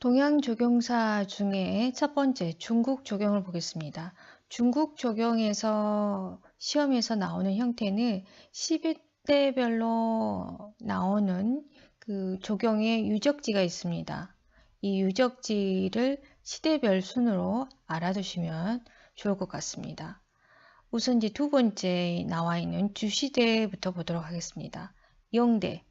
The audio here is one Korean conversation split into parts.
동양 조경사 중에 첫 번째 중국 조경을 보겠습니다. 중국 조경에서 시험에서 나오는 형태는 시대별로 나오는 그 조경의 유적지가 있습니다. 이 유적지를 시대별 순으로 알아두시면 좋을 것 같습니다. 우선 이제 두 번째 나와 있는 주시대부터 보도록 하겠습니다. 영대.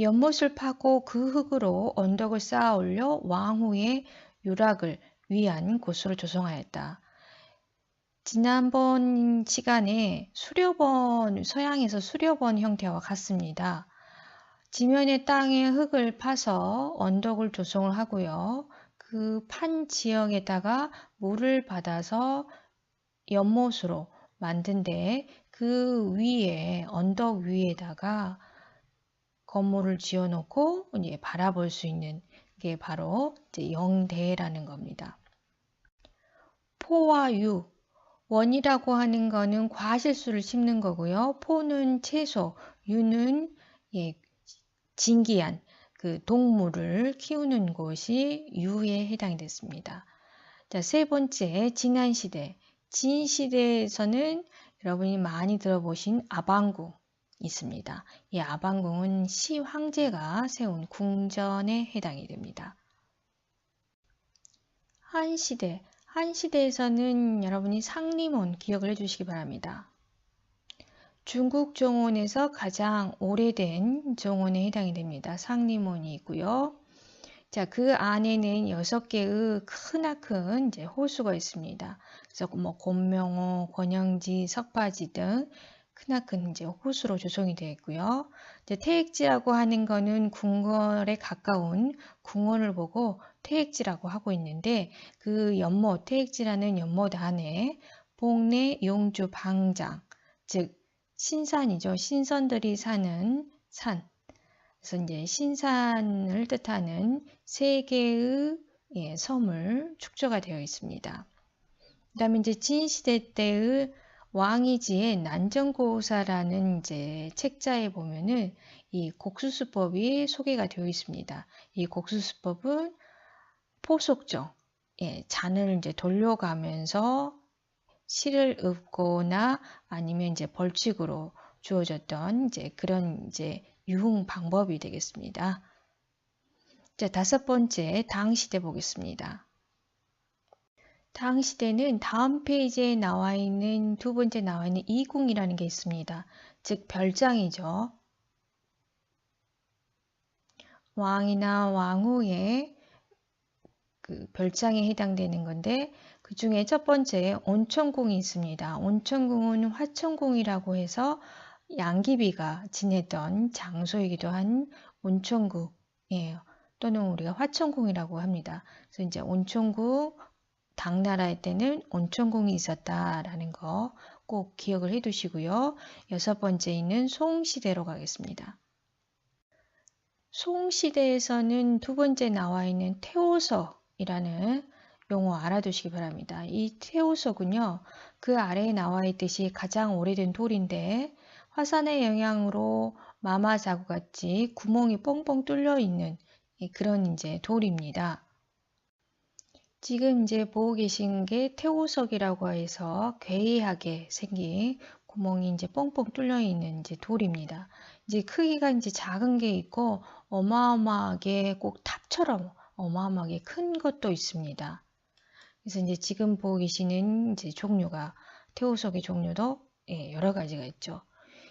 연못을 파고 그 흙으로 언덕을 쌓아 올려 왕후의 유락을 위한 곳으로 조성하였다. 지난번 시간에 서양에서 수려번 형태와 같습니다. 지면의 땅에 흙을 파서 언덕을 조성을 하고요. 그 판 지역에다가 물을 받아서 연못으로 만든데 그 위에 언덕 위에다가 건물을 지어 놓고 이제 바라볼 수 있는 게 바로 이제 영대라는 겁니다. 포와 유, 원이라고 하는 거는 과실수를 심는 거고요. 포는 채소, 유는 진기한 그 동물을 키우는 곳이 유에 해당이 됐습니다. 자, 세 번째 진안시대. 진시대에서는 여러분이 많이 들어보신 아방궁 있습니다. 이 아방궁은 시황제가 세운 궁전에 해당이 됩니다. 한시대. 한시대에서는 여러분이 상림원 기억을 해주시기 바랍니다. 중국 정원에서 가장 오래된 정원에 해당이 됩니다. 상림원이 있고요. 자, 그 안에는 6개의 크나큰 이제 호수가 있습니다. 그래서 뭐 곤명호, 권영지, 석파지 등 크나큰 이제 호수로 조성이 되어 있고요. 이제 태액지라고 하는 거는 궁궐에 가까운 궁원을 보고 태액지라고 하고 있는데 그 연못, 태액지라는 연못 안에 봉래, 용주, 방장, 즉 신산이죠. 신선들이 사는 산. 그래서 이제 신산을 뜻하는 세 개의 섬을 축조가 되어 있습니다. 그 다음에 이제 진시대 때의 왕이지의 난정고사라는 이제 책자에 보면은 이 곡수수법이 소개가 되어 있습니다. 이 곡수수법은 포속정, 잔을 이제 돌려가면서 실을 읊거나 아니면 이제 벌칙으로 주어졌던 이제 그런 이제 유흥 방법이 되겠습니다. 자, 다섯 번째 당시대 보겠습니다. 당시대는 다음 페이지에 나와 있는 두 번째 나와 있는 이궁이라는 게 있습니다. 즉 별장이죠. 왕이나 왕후의 그 별장에 해당되는 건데 그 중에 첫 번째 온천궁이 있습니다. 온천궁은 화천궁이라고 해서 양귀비가 지냈던 장소이기도 한 온천궁이에요. 또는 우리가 화천궁이라고 합니다. 그래서 이제 온천궁 당나라의 때는 온천궁이 있었다라는 거 꼭 기억을 해 두시고요. 여섯 번째 있는 송시대로 가겠습니다. 송시대에서는 두 번째 나와 있는 태오석이라는 용어 알아두시기 바랍니다. 이 태오석은요, 그 아래에 나와 있듯이 가장 오래된 돌인데 화산의 영향으로 마마자구같이 구멍이 뻥뻥 뚫려 있는 그런 이제 돌입니다. 지금 이제 보고 계신 게 태오석이라고 해서 괴이하게 생긴 구멍이 이제 뻥뻥 뚫려 있는 이제 돌입니다. 이제 크기가 이제 작은 게 있고 어마어마하게 꼭 탑처럼 어마어마하게 큰 것도 있습니다. 그래서 이제 지금 보고 계시는 이제 종류가 태오석의 종류도 여러 가지가 있죠.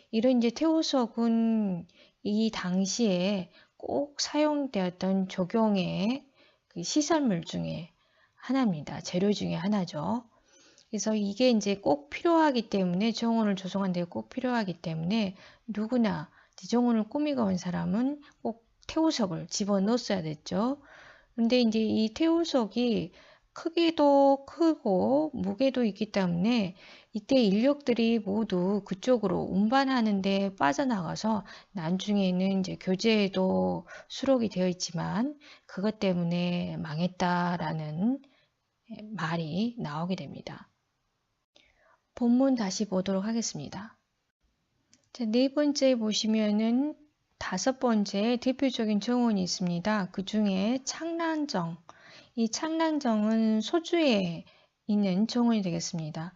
이런 이제 태오석은 이 당시에 꼭 사용되었던 조경의 그 시설물 중에 하나입니다. 재료 중에 하나죠. 그래서 이게 이제 꼭 필요하기 때문에 정원을 조성한 데 꼭 필요하기 때문에 누구나 정원을 꾸미고 온 사람은 꼭 태우석을 집어넣었어야 됐죠. 근데 이제 이 태우석이 크기도 크고 무게도 있기 때문에 이때 인력들이 모두 그쪽으로 운반하는데 빠져나가서 나중에는 이제 교재에도 수록이 되어 있지만 그것 때문에 망했다라는 말이 나오게 됩니다. 본문 다시 보도록 하겠습니다. 자, 네 번째 보시면은 다섯 번째 대표적인 정원이 있습니다. 그 중에 창랑정. 이 창랑정은 소주에 있는 정원이 되겠습니다.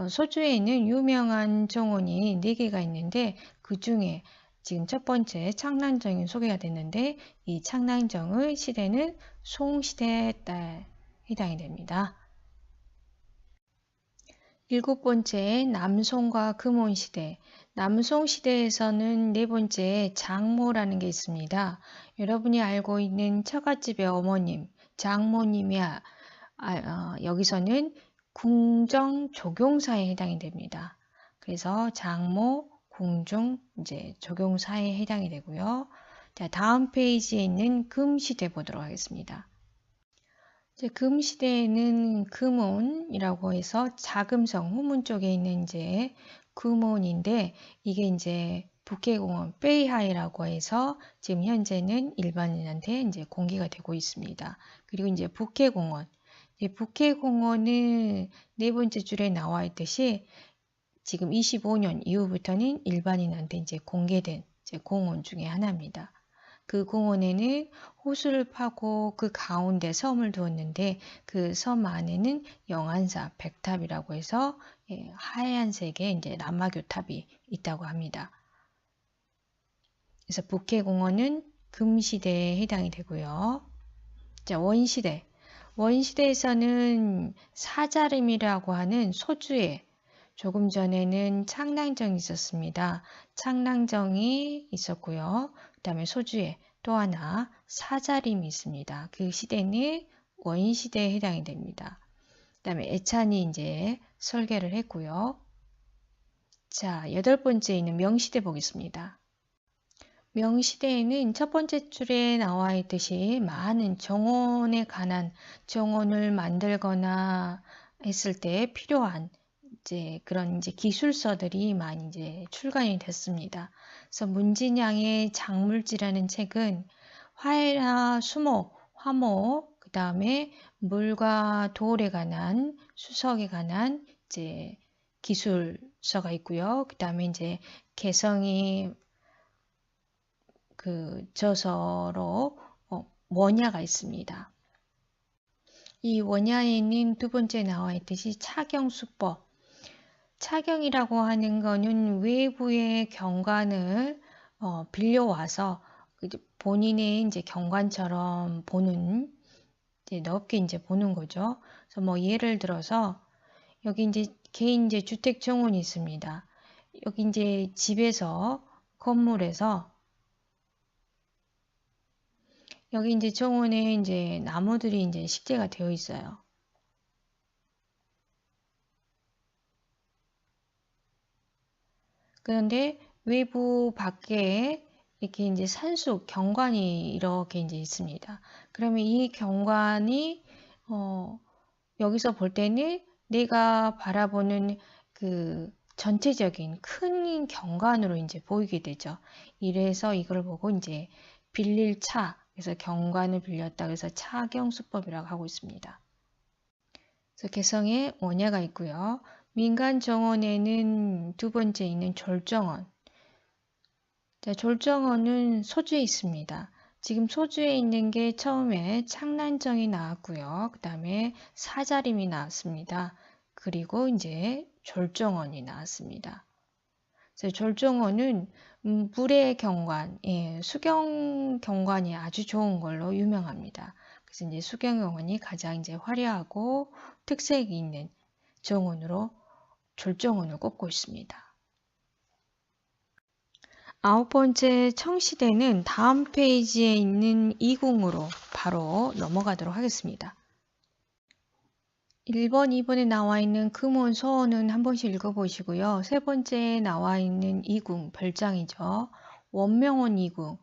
소주에는 유명한 정원이 4개가 있는데 그 중에 지금 첫 번째 창랑정이 소개가 됐는데 이 창랑정의 시대는 송시대 때 해당이 됩니다. 일곱 번째 남송과 금원시대. 남송시대에서는 네 번째 장모라는 게 있습니다. 여러분이 알고 있는 처갓집의 어머님, 장모님이 여기서는 궁정 조경사에 해당이 됩니다. 그래서 장모, 궁중, 이제 조경사에 해당이 되고요. 자, 다음 페이지에 있는 금시대 보도록 하겠습니다. 이제 금시대에는 금온이라고 해서 자금성 후문 쪽에 있는 이제 금온인데 이게 이제 북해공원 베이하이라고 해서 지금 현재는 일반인한테 이제 공개가 되고 있습니다. 그리고 이제 북해공원. 북해공원은 네 번째 줄에 나와 있듯이 지금 25년 이후부터는 일반인한테 이제 공개된 이제 공원 중에 하나입니다. 그 공원에는 호수를 파고 그 가운데 섬을 두었는데 그 섬 안에는 영안사 백탑이라고 해서 하얀색의 이제 남아교탑이 있다고 합니다. 그래서 북해공원은 금시대에 해당이 되고요. 자, 원시대. 원시대에서는 사자림이라고 하는 소주에 조금 전에는 창랑정이 있었습니다. 창랑정이 있었고요. 그 다음에 소주에 또 하나 사자림이 있습니다. 그 시대는 원시대에 해당이 됩니다. 그 다음에 애찬이 이제 설계를 했고요. 자, 여덟 번째 있는 명시대 보겠습니다. 명시대에는 첫 번째 줄에 나와 있듯이 많은 정원에 관한 정원을 만들거나 했을 때 필요한 이제 그런 이제 기술서들이 많이 이제 출간이 됐습니다. 그래서 문진양의 작물지라는 책은 화해나 수목, 화목, 그 다음에 물과 돌에 관한 수석에 관한 이제 기술서가 있고요. 그 다음에 이제 개성이 그 저서로 원야가 있습니다. 이 원야에는 두 번째 나와 있듯이 차경수법. 차경이라고 하는 거는 외부의 경관을 빌려와서 본인의 이제 경관처럼 보는 이제 넓게 이제 보는 거죠. 그래서 뭐 예를 들어서 여기 이제 개인 이제 주택 정원이 있습니다. 여기 이제 집에서 건물에서 여기 이제 정원에 이제 나무들이 이제 식재가 되어 있어요. 그런데 외부 밖에 이렇게 이제 산속 경관이 이렇게 이제 있습니다. 그러면 이 경관이 여기서 볼 때는 내가 바라보는 그 전체적인 큰 경관으로 이제 보이게 되죠. 이래서 이걸 보고 이제 빌릴 차, 그래서 경관을 빌렸다. 그래서 차경수법이라고 하고 있습니다. 그래서 개성에 원야가 있고요. 민간 정원에는 두 번째 있는 졸정원. 자, 졸정원은 소주에 있습니다. 지금 소주에 있는 게 처음에 창란정이 나왔고요. 그 다음에 사자림이 나왔습니다. 그리고 이제 졸정원이 나왔습니다. 그래서 졸정원은 물의 경관, 수경 경관이 아주 좋은 걸로 유명합니다. 그래서 이제 수경 경관이 가장 이제 화려하고 특색이 있는 정원으로 졸정원을 꼽고 있습니다. 아홉 번째 청시대는 다음 페이지에 있는 이궁으로 바로 넘어가도록 하겠습니다. 1번, 2번에 나와 있는 금원, 소원은 한 번씩 읽어보시고요. 세 번째에 나와 있는 이궁, 별장이죠. 원명원 이궁,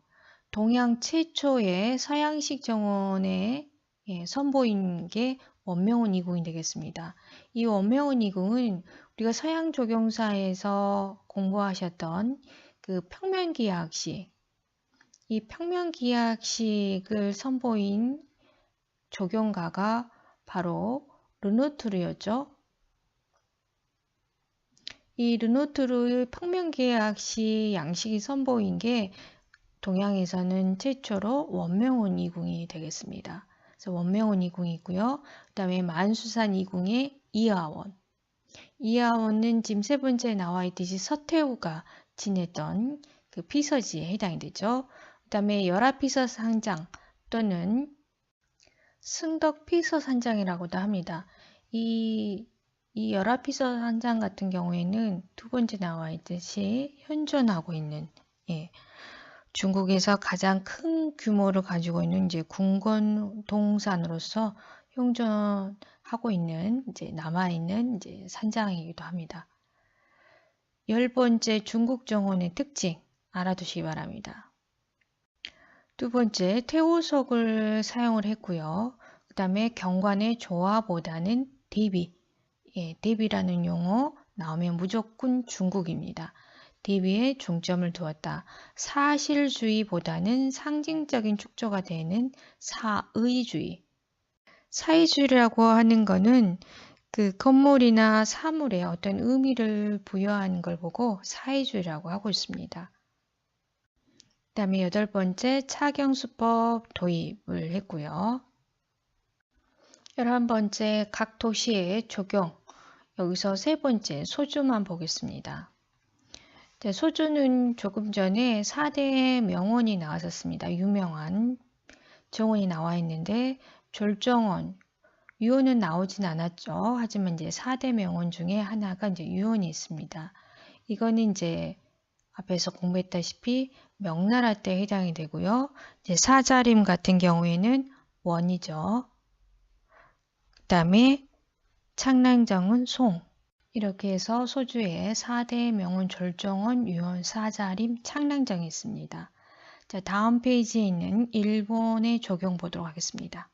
동양 최초의 서양식 정원에 선보인 게 원명원 이궁이 되겠습니다. 이 원명원 이궁은 우리가 서양 조경사에서 공부하셨던 그 평면기하학식, 이 평면기하학식을 선보인 조경가가 바로 르노트르였죠. 이 르노트르의 평면기하학식 양식이 선보인 게 동양에서는 최초로 원명원 이궁이 되겠습니다. 그래서 원명원 이궁이 있고요. 그 다음에 만수산 이궁의 이하원. 이하원은 지금 세 번째에 나와 있듯이 서태후가 지냈던 그 피서지에 해당이 되죠. 그 다음에 열합피서산장 또는 승덕피서산장이라고도 합니다. 이 열합피서산장 같은 경우에는 두 번째 나와 있듯이 현존하고 있는 중국에서 가장 큰 규모를 가지고 있는 이제 궁궐동산으로서 현존하고 있는 남아있는 산장이기도 합니다. 10번째 중국 정원의 특징 알아두시기 바랍니다. 두 번째 태호석을 사용을 했고요. 그 다음에 경관의 조화보다는 대비. 대비라는 용어 나오면 무조건 중국입니다. 대비에 중점을 두었다. 사실주의보다는 상징적인 축조가 되는 사의주의. 사의주의라고 하는 거는 그 건물이나 사물에 어떤 의미를 부여하는 걸 보고 사의주의라고 하고 있습니다. 그 다음에 8번째 차경수법 도입을 했고요. 11번째 각 도시의 적용. 여기서 세 번째 소주만 보겠습니다. 소주는 조금 전에 4대 명원이 나왔었습니다. 유명한 정원이 나와 있는데 졸정원, 유원은 나오진 않았죠. 하지만 이제 4대 명원 중에 하나가 이제 유원이 있습니다. 이거는 이제 앞에서 공부했다시피 명나라 때 해당이 되고요. 이제 사자림 같은 경우에는 원이죠. 그 다음에 창랑정은 송. 이렇게 해서 소주에 4대 명원 졸정원, 유원, 사자림, 창랑정이 있습니다. 자, 다음 페이지에 있는 일본의 적용 보도록 하겠습니다.